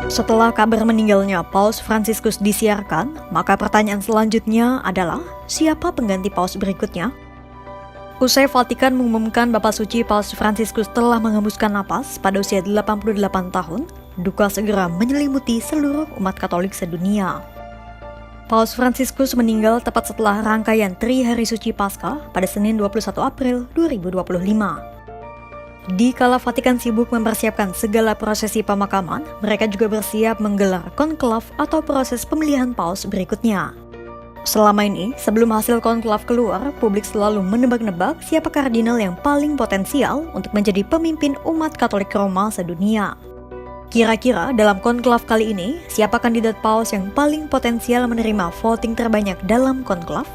Setelah kabar meninggalnya Paus Fransiskus disiarkan, maka pertanyaan selanjutnya adalah, siapa pengganti Paus berikutnya? Usai Vatikan mengumumkan Bapa Suci Paus Fransiskus telah mengembuskan napas pada usia 88 tahun, duka segera menyelimuti seluruh umat Katolik sedunia. Paus Fransiskus meninggal tepat setelah rangkaian Tri Hari Suci Paskah pada Senin 21 April 2025. Di kala Vatikan sibuk mempersiapkan segala prosesi pemakaman, mereka juga bersiap menggelar konklav atau proses pemilihan paus berikutnya. Selama ini, sebelum hasil konklav keluar, publik selalu menebak-nebak siapa kardinal yang paling potensial untuk menjadi pemimpin umat Katolik Roma sedunia. Kira-kira dalam konklav kali ini, siapa kandidat paus yang paling potensial menerima voting terbanyak dalam konklav?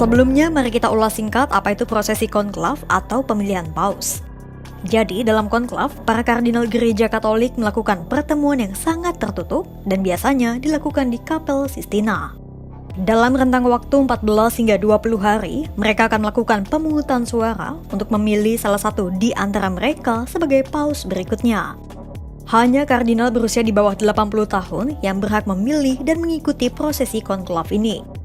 Sebelumnya, mari kita ulas singkat apa itu prosesi konklav atau pemilihan paus. Jadi, dalam konklav, para kardinal gereja Katolik melakukan pertemuan yang sangat tertutup dan biasanya dilakukan di Kapel Sistina. Dalam rentang waktu 14 hingga 20 hari, mereka akan melakukan pemungutan suara untuk memilih salah satu di antara mereka sebagai paus berikutnya. Hanya kardinal berusia di bawah 80 tahun yang berhak memilih dan mengikuti prosesi konklav ini.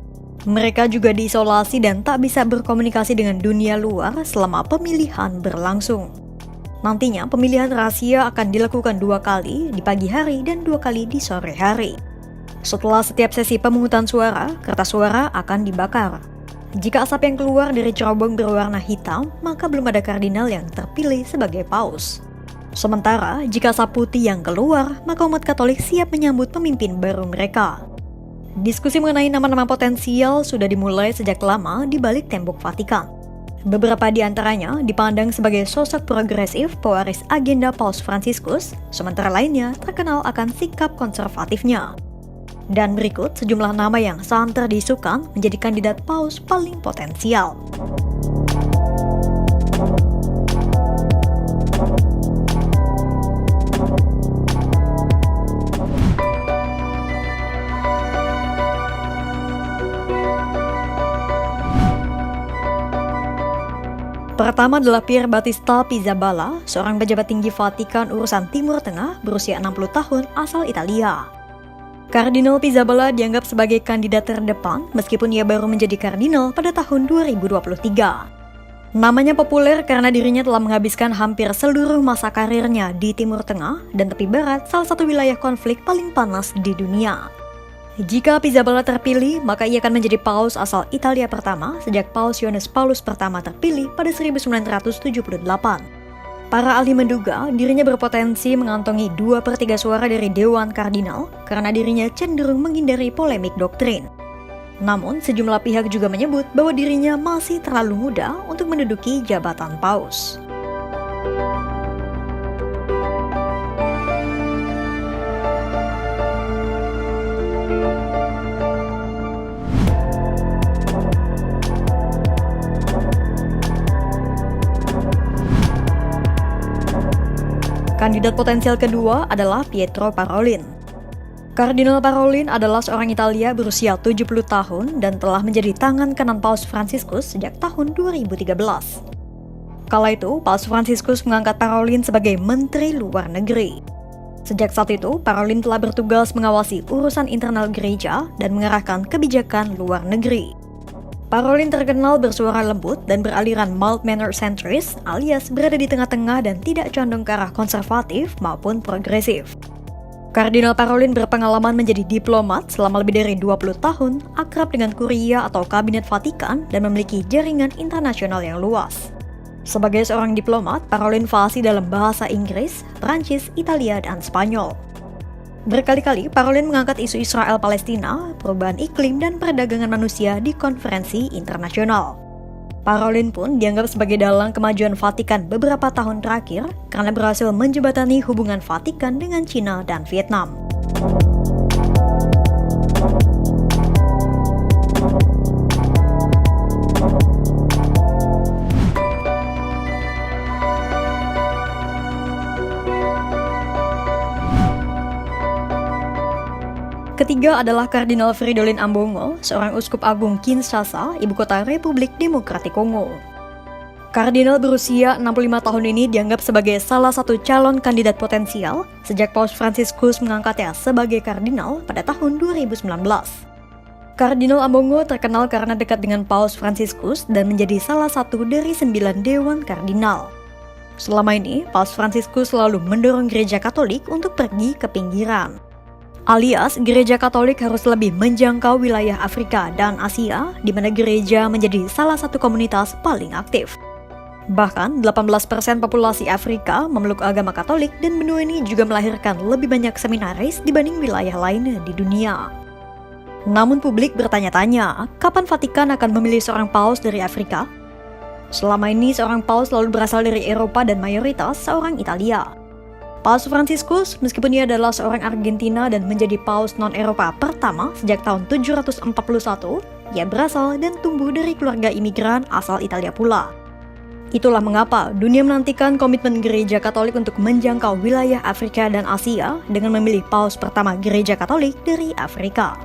Mereka juga diisolasi dan tak bisa berkomunikasi dengan dunia luar selama pemilihan berlangsung. Nantinya pemilihan rahasia akan dilakukan 2 kali di pagi hari dan 2 kali di sore hari. Setelah setiap sesi pemungutan suara, kertas suara akan dibakar. Jika asap yang keluar dari cerobong berwarna hitam, maka belum ada kardinal yang terpilih sebagai paus. Sementara, jika asap putih yang keluar, maka umat Katolik siap menyambut pemimpin baru mereka. Diskusi mengenai nama-nama potensial sudah dimulai sejak lama di balik tembok Vatikan. Beberapa di antaranya dipandang sebagai sosok progresif pewaris agenda Paus Fransiskus, sementara lainnya terkenal akan sikap konservatifnya. Dan berikut sejumlah nama yang santer diisukan menjadi kandidat paus paling potensial. Pertama adalah Pier Battista Pizzaballa, seorang pejabat tinggi Vatikan urusan Timur Tengah berusia 60 tahun asal Italia. Kardinal Pizzaballa dianggap sebagai kandidat terdepan meskipun ia baru menjadi kardinal pada tahun 2023. Namanya populer karena dirinya telah menghabiskan hampir seluruh masa karirnya di Timur Tengah dan tepi barat, salah satu wilayah konflik paling panas di dunia. Jika Pizzaballa terpilih, maka ia akan menjadi paus asal Italia pertama sejak Paus Yohanes Paulus pertama terpilih pada 1978. Para ahli menduga dirinya berpotensi mengantongi 2/3 suara dari Dewan Kardinal karena dirinya cenderung menghindari polemik doktrin. Namun, sejumlah pihak juga menyebut bahwa dirinya masih terlalu muda untuk menduduki jabatan paus. Kandidat potensial kedua adalah Pietro Parolin. Kardinal Parolin adalah seorang Italia berusia 70 tahun dan telah menjadi tangan kanan Paus Fransiskus sejak tahun 2013. Kala itu, Paus Fransiskus mengangkat Parolin sebagai Menteri Luar Negeri. Sejak saat itu, Parolin telah bertugas mengawasi urusan internal gereja dan mengarahkan kebijakan luar negeri. Parolin terkenal bersuara lembut dan beraliran mild-mannered centrist, alias berada di tengah-tengah dan tidak condong ke arah konservatif maupun progresif. Kardinal Parolin berpengalaman menjadi diplomat selama lebih dari 20 tahun, akrab dengan kuria atau kabinet Vatikan, dan memiliki jaringan internasional yang luas. Sebagai seorang diplomat, Parolin fasih dalam bahasa Inggris, Prancis, Italia, dan Spanyol. Berkali-kali, Parolin mengangkat isu Israel-Palestina, perubahan iklim, dan perdagangan manusia di konferensi internasional. Parolin pun dianggap sebagai dalang kemajuan Vatikan beberapa tahun terakhir karena berhasil menjembatani hubungan Vatikan dengan Cina dan Vietnam. ketiga adalah Kardinal Fridolin Ambongo, seorang uskup agung Kinshasa, ibu kota Republik Demokratik Kongo. Kardinal berusia 65 tahun ini dianggap sebagai salah satu calon kandidat potensial sejak Paus Fransiskus mengangkatnya sebagai kardinal pada tahun 2019. Kardinal Ambongo terkenal karena dekat dengan Paus Fransiskus dan menjadi salah satu dari 9 dewan kardinal. Selama ini, Paus Fransiskus selalu mendorong gereja Katolik untuk pergi ke pinggiran. Alias, gereja Katolik harus lebih menjangkau wilayah Afrika dan Asia, di mana gereja menjadi salah satu komunitas paling aktif. Bahkan, 18% populasi Afrika memeluk agama Katolik dan benua ini juga melahirkan lebih banyak seminaris dibanding wilayah lainnya di dunia. Namun publik bertanya-tanya, kapan Vatikan akan memilih seorang paus dari Afrika? Selama ini seorang paus selalu berasal dari Eropa dan mayoritas seorang Italia. Paus Fransiskus, meskipun ia adalah seorang Argentina dan menjadi paus non-Eropa pertama sejak tahun 741, ia berasal dan tumbuh dari keluarga imigran asal Italia pula. Itulah mengapa dunia menantikan komitmen gereja Katolik untuk menjangkau wilayah Afrika dan Asia dengan memilih paus pertama gereja Katolik dari Afrika.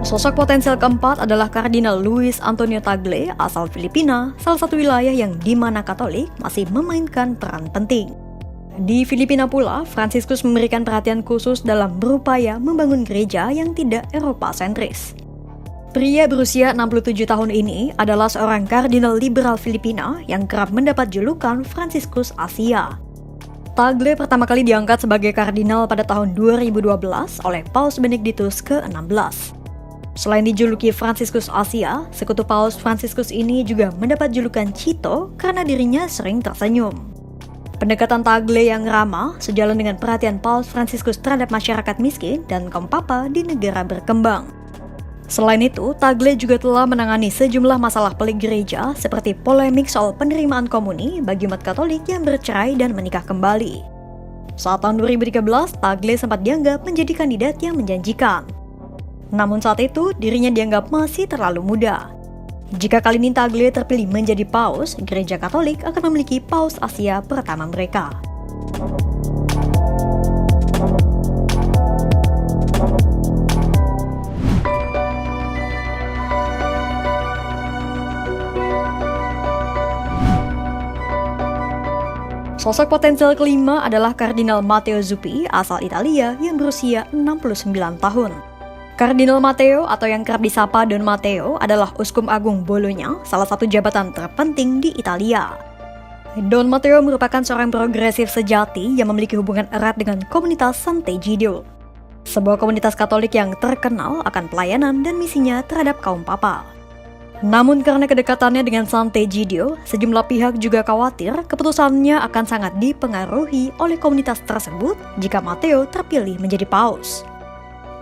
Sosok potensial keempat adalah Kardinal Luis Antonio Tagle asal Filipina, salah satu wilayah yang di mana Katolik masih memainkan peran penting. Di Filipina pula, Fransiskus memberikan perhatian khusus dalam berupaya membangun gereja yang tidak Eropa sentris. Pria berusia 67 tahun ini adalah seorang kardinal liberal Filipina yang kerap mendapat julukan Fransiskus Asia. Tagle pertama kali diangkat sebagai kardinal pada tahun 2012 oleh Paus Benediktus ke-16. Selain dijuluki Fransiskus Asia, sekutu Paus Fransiskus ini juga mendapat julukan Cito karena dirinya sering tersenyum. Pendekatan Tagle yang ramah sejalan dengan perhatian Paus Fransiskus terhadap masyarakat miskin dan kaum papa di negara berkembang. Selain itu, Tagle juga telah menangani sejumlah masalah pelik gereja seperti polemik soal penerimaan komuni bagi umat Katolik yang bercerai dan menikah kembali. Saat tahun 2013, Tagle sempat dianggap menjadi kandidat yang menjanjikan. Namun saat itu, dirinya dianggap masih terlalu muda. Jika kali ini Tagle terpilih menjadi paus, gereja Katolik akan memiliki paus Asia pertama mereka. Sosok potensial kelima adalah Kardinal Matteo Zuppi asal Italia yang berusia 69 tahun. Kardinal Matteo atau yang kerap disapa Don Matteo adalah Uskup Agung Bologna, salah satu jabatan terpenting di Italia. Don Matteo merupakan seorang progresif sejati yang memiliki hubungan erat dengan komunitas Sant'Egidio, sebuah komunitas Katolik yang terkenal akan pelayanan dan misinya terhadap kaum papa. Namun karena kedekatannya dengan Sant'Egidio, sejumlah pihak juga khawatir keputusannya akan sangat dipengaruhi oleh komunitas tersebut jika Matteo terpilih menjadi paus.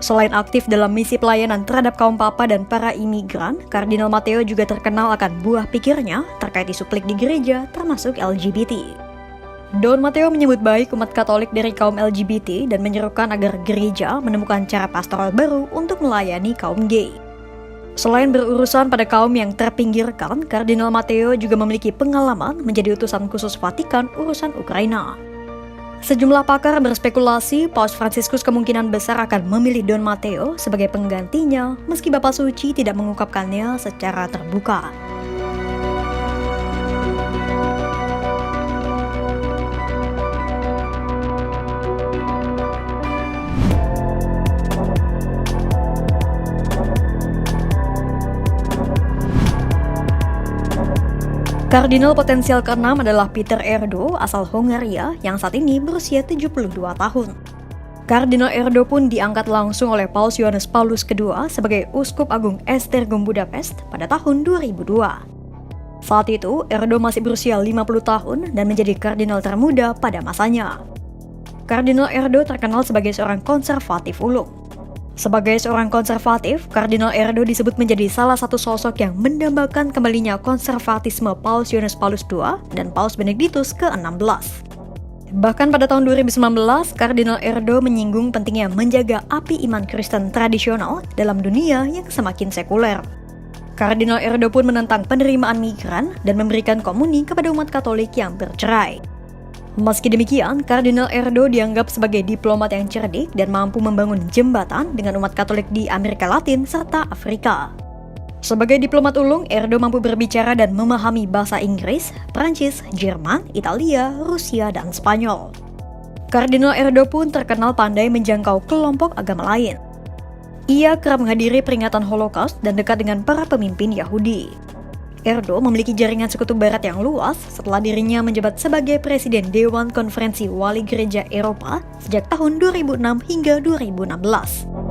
Selain aktif dalam misi pelayanan terhadap kaum papa dan para imigran, Kardinal Matteo juga terkenal akan buah pikirnya terkait isu pelik di gereja termasuk LGBT. Don Matteo menyebut baik umat Katolik dari kaum LGBT dan menyerukan agar gereja menemukan cara pastoral baru untuk melayani kaum gay. Selain berurusan pada kaum yang terpinggirkan, Kardinal Matteo juga memiliki pengalaman menjadi utusan khusus Vatikan urusan Ukraina. Sejumlah pakar berspekulasi Paus Fransiskus kemungkinan besar akan memilih Don Matteo sebagai penggantinya meski Bapak Suci tidak mengungkapkannya secara terbuka. Kardinal potensial ke-6 adalah Peter Erdo asal Hongaria yang saat ini berusia 72 tahun. Kardinal Erdo pun diangkat langsung oleh Paus Yohanes Paulus II sebagai Uskup Agung Esztergom Budapest pada tahun 2002. Saat itu, Erdo masih berusia 50 tahun dan menjadi kardinal termuda pada masanya. Kardinal Erdo terkenal sebagai seorang konservatif ulung. Sebagai seorang konservatif, Kardinal Erdo disebut menjadi salah satu sosok yang mendambakan kembalinya konservatisme Paus Yohanes Paulus II dan Paus Benediktus ke-16. Bahkan pada tahun 2019, Kardinal Erdo menyinggung pentingnya menjaga api iman Kristen tradisional dalam dunia yang semakin sekuler. Kardinal Erdo pun menentang penerimaan migran dan memberikan komuni kepada umat Katolik yang bercerai. Meski demikian, Kardinal Erdo dianggap sebagai diplomat yang cerdik dan mampu membangun jembatan dengan umat Katolik di Amerika Latin serta Afrika. Sebagai diplomat ulung, Erdo mampu berbicara dan memahami bahasa Inggris, Prancis, Jerman, Italia, Rusia, dan Spanyol. Kardinal Erdo pun terkenal pandai menjangkau kelompok agama lain. Ia kerap menghadiri peringatan Holocaust dan dekat dengan para pemimpin Yahudi. Erdo memiliki jaringan sekutu barat yang luas setelah dirinya menjabat sebagai Presiden Dewan Konferensi Wali Gereja Eropa sejak tahun 2006 hingga 2016.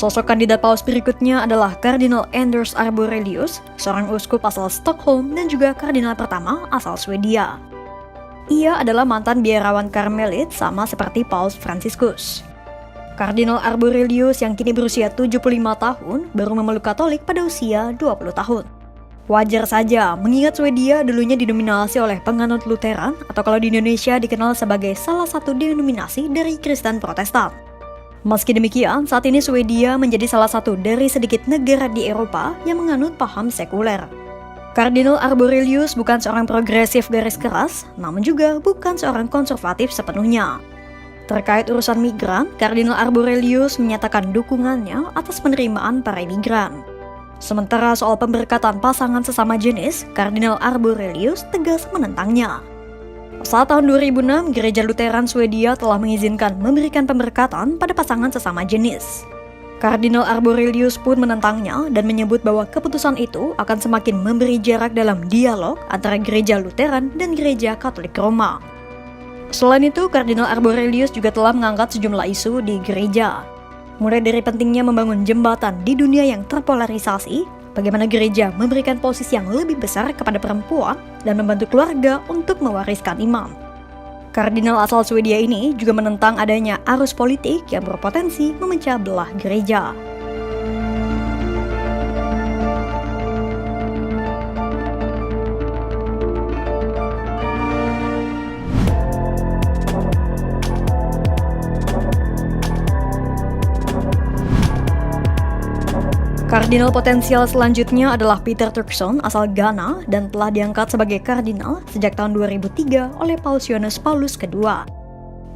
Sosok kandidat paus berikutnya adalah Kardinal Anders Arborelius, seorang uskup asal Stockholm dan juga kardinal pertama asal Swedia. Ia adalah mantan biarawan Karmelit sama seperti Paus Fransiskus. Kardinal Arborelius yang kini berusia 75 tahun baru memeluk Katolik pada usia 20 tahun. Wajar saja, mengingat Swedia dulunya didominasi oleh penganut Lutheran atau kalau di Indonesia dikenal sebagai salah satu denominasi dari Kristen Protestan. Meski demikian, saat ini Swedia menjadi salah satu dari sedikit negara di Eropa yang menganut paham sekuler. Kardinal Arborelius bukan seorang progresif garis keras, namun juga bukan seorang konservatif sepenuhnya. Terkait urusan migran, Kardinal Arborelius menyatakan dukungannya atas penerimaan para migran. Sementara soal pemberkatan pasangan sesama jenis, Kardinal Arborelius tegas menentangnya. Saat tahun 2006, Gereja Lutheran Swedia telah mengizinkan memberikan pemberkatan pada pasangan sesama jenis. Kardinal Arborelius pun menentangnya dan menyebut bahwa keputusan itu akan semakin memberi jarak dalam dialog antara Gereja Lutheran dan Gereja Katolik Roma. Selain itu, Kardinal Arborelius juga telah mengangkat sejumlah isu di gereja. Mulai dari pentingnya membangun jembatan di dunia yang terpolarisasi, bagaimana gereja memberikan posisi yang lebih besar kepada perempuan dan membantu keluarga untuk mewariskan iman. Kardinal asal Swedia ini juga menentang adanya arus politik yang berpotensi memecah belah gereja. Kardinal potensial selanjutnya adalah Peter Turkson asal Ghana dan telah diangkat sebagai kardinal sejak tahun 2003 oleh Paus Yohanes Paulus II.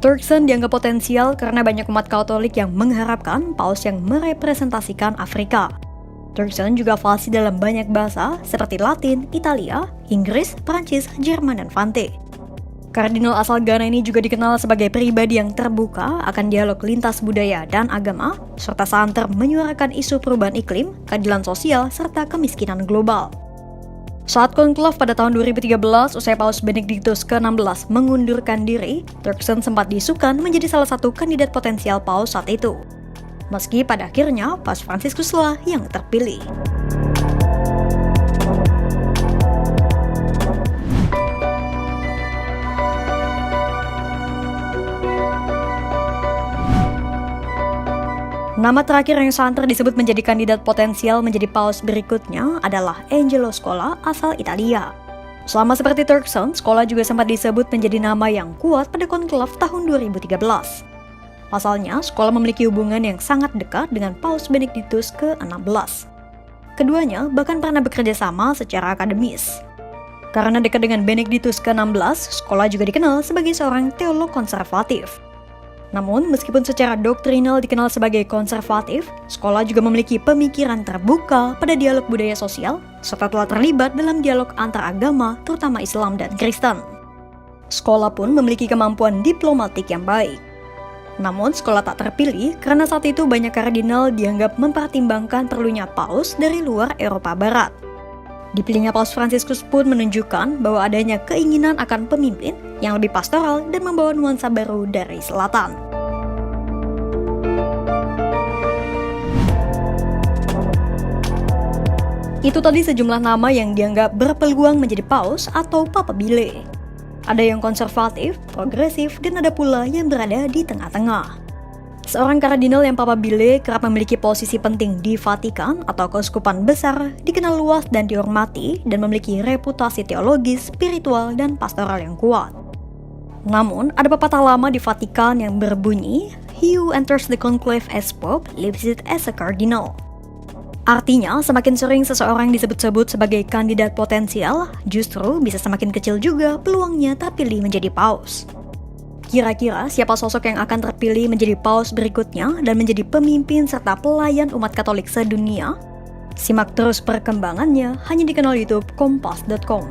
Turkson dianggap potensial karena banyak umat Katolik yang mengharapkan paus yang merepresentasikan Afrika. Turkson juga fasih dalam banyak bahasa seperti Latin, Italia, Inggris, Prancis, Jerman, dan Fante. Kardinal asal Ghana ini juga dikenal sebagai pribadi yang terbuka akan dialog lintas budaya dan agama, serta santer menyuarakan isu perubahan iklim, keadilan sosial, serta kemiskinan global. Saat konklav pada tahun 2013, usai Paus Benediktus ke-16 mengundurkan diri, Turkson sempat diisukan menjadi salah satu kandidat potensial paus saat itu. Meski pada akhirnya, Paus Fransiskus lah yang terpilih. Nama terakhir yang santer disebut menjadi kandidat potensial menjadi paus berikutnya adalah Angelo Scola asal Italia. Sama seperti Turkson, Scola juga sempat disebut menjadi nama yang kuat pada konklav tahun 2013. Pasalnya, Scola memiliki hubungan yang sangat dekat dengan Paus Benediktus ke-16. Keduanya bahkan pernah bekerja sama secara akademis. Karena dekat dengan Benediktus ke-16, Scola juga dikenal sebagai seorang teolog konservatif. Namun, meskipun secara doktrinal dikenal sebagai konservatif, Scola juga memiliki pemikiran terbuka pada dialog budaya sosial, serta telah terlibat dalam dialog antar agama, terutama Islam dan Kristen. Scola pun memiliki kemampuan diplomatik yang baik. Namun, Scola tak terpilih karena saat itu banyak kardinal dianggap mempertimbangkan perlunya paus dari luar Eropa Barat. Dipilihnya Paus Fransiskus pun menunjukkan bahwa adanya keinginan akan pemimpin yang lebih pastoral dan membawa nuansa baru dari selatan. Itu tadi sejumlah nama yang dianggap berpeluang menjadi paus atau papabile. Ada yang konservatif, progresif, dan ada pula yang berada di tengah-tengah. Seorang kardinal yang papabile kerap memiliki posisi penting di Vatikan atau keuskupan besar, dikenal luas dan dihormati, dan memiliki reputasi teologis, spiritual, dan pastoral yang kuat. Namun, ada pepatah lama di Vatikan yang berbunyi, "He who enters the conclave as pope leaves it as a cardinal." Artinya, semakin sering seseorang disebut-sebut sebagai kandidat potensial, justru bisa semakin kecil juga peluangnya terpilih menjadi paus. Kira-kira siapa sosok yang akan terpilih menjadi paus berikutnya dan menjadi pemimpin serta pelayan umat Katolik sedunia? Simak terus perkembangannya hanya di kanal YouTube Kompas.com.